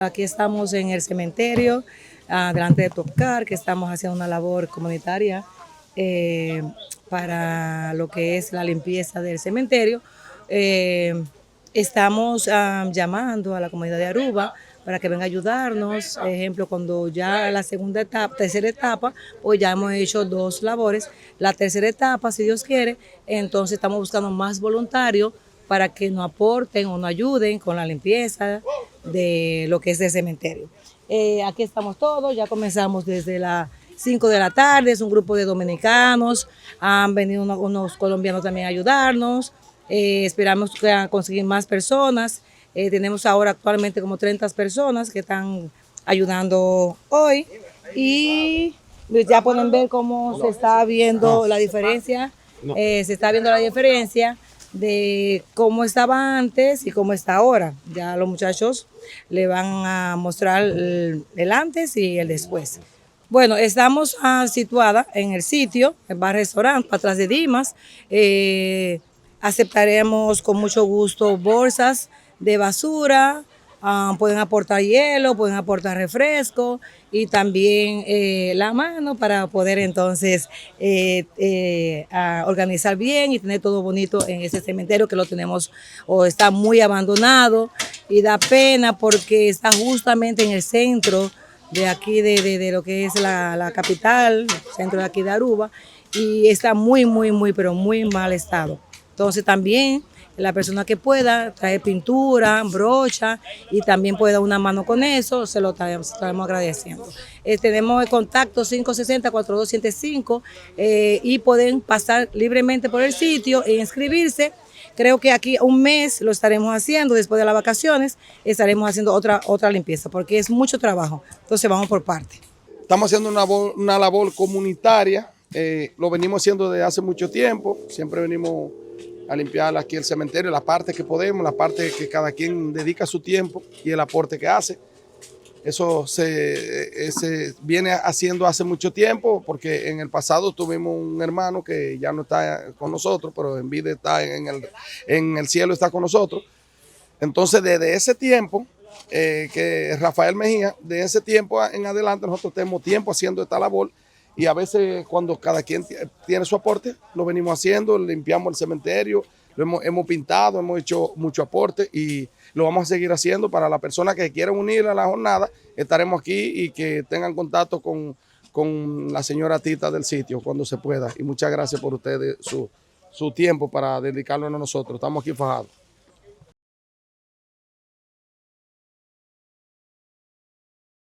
Aquí estamos en el cementerio, delante de Topcar, que estamos haciendo una labor comunitaria para lo que es la limpieza del cementerio. Estamos llamando a la comunidad de Aruba para que venga a ayudarnos. Ejemplo, cuando ya la segunda etapa, tercera etapa, pues ya hemos hecho 2 labores. La tercera etapa, si Dios quiere, entonces estamos buscando más voluntarios para que nos aporten o nos ayuden con la limpieza de lo que es el cementerio. Aquí estamos todos, ya comenzamos desde las 5 de la tarde, es un grupo de dominicanos, han venido unos colombianos también a ayudarnos, esperamos conseguir más personas, tenemos ahora actualmente como 30 personas que están ayudando hoy y ya pueden ver cómo se está viendo la diferencia, se está viendo la diferencia de cómo estaba antes y cómo está ahora. Ya los muchachos le van a mostrar el antes y el después. Bueno, estamos situadas en el sitio, el bar-restaurante, atrás de Dimas. Aceptaremos con mucho gusto bolsas de basura, pueden aportar hielo, pueden aportar refresco y también la mano para poder entonces organizar bien y tener todo bonito en ese cementerio que lo tenemos o está muy abandonado y da pena porque está justamente en el centro de aquí de lo que es la capital, centro de aquí de Aruba, y está pero muy mal estado. Entonces también la persona que pueda traer pintura, brocha y también puede dar una mano con eso, se lo estaremos agradeciendo. Tenemos el contacto 560-4275 y pueden pasar libremente por el sitio e inscribirse. Creo que aquí un mes lo estaremos haciendo, después de las vacaciones estaremos haciendo otra limpieza porque es mucho trabajo, entonces vamos por parte. Estamos haciendo una labor comunitaria, lo venimos haciendo desde hace mucho tiempo, siempre venimos a limpiar aquí el cementerio, la parte que podemos, la parte que cada quien dedica su tiempo y el aporte que hace. Eso se viene haciendo hace mucho tiempo porque en el pasado tuvimos un hermano que ya no está con nosotros, pero en vida está en el cielo, está con nosotros. Entonces desde ese tiempo, que Rafael Mejía, de ese tiempo en adelante nosotros tenemos tiempo haciendo esta labor y a veces cuando cada quien tiene su aporte, lo venimos haciendo, limpiamos el cementerio, hemos pintado, hemos hecho mucho aporte y lo vamos a seguir haciendo para las personas que quieran unir a la jornada. Estaremos aquí y que tengan contacto con la señora Tita del sitio cuando se pueda. Y muchas gracias por ustedes, su tiempo para dedicarlo a nosotros. Estamos aquí fajados.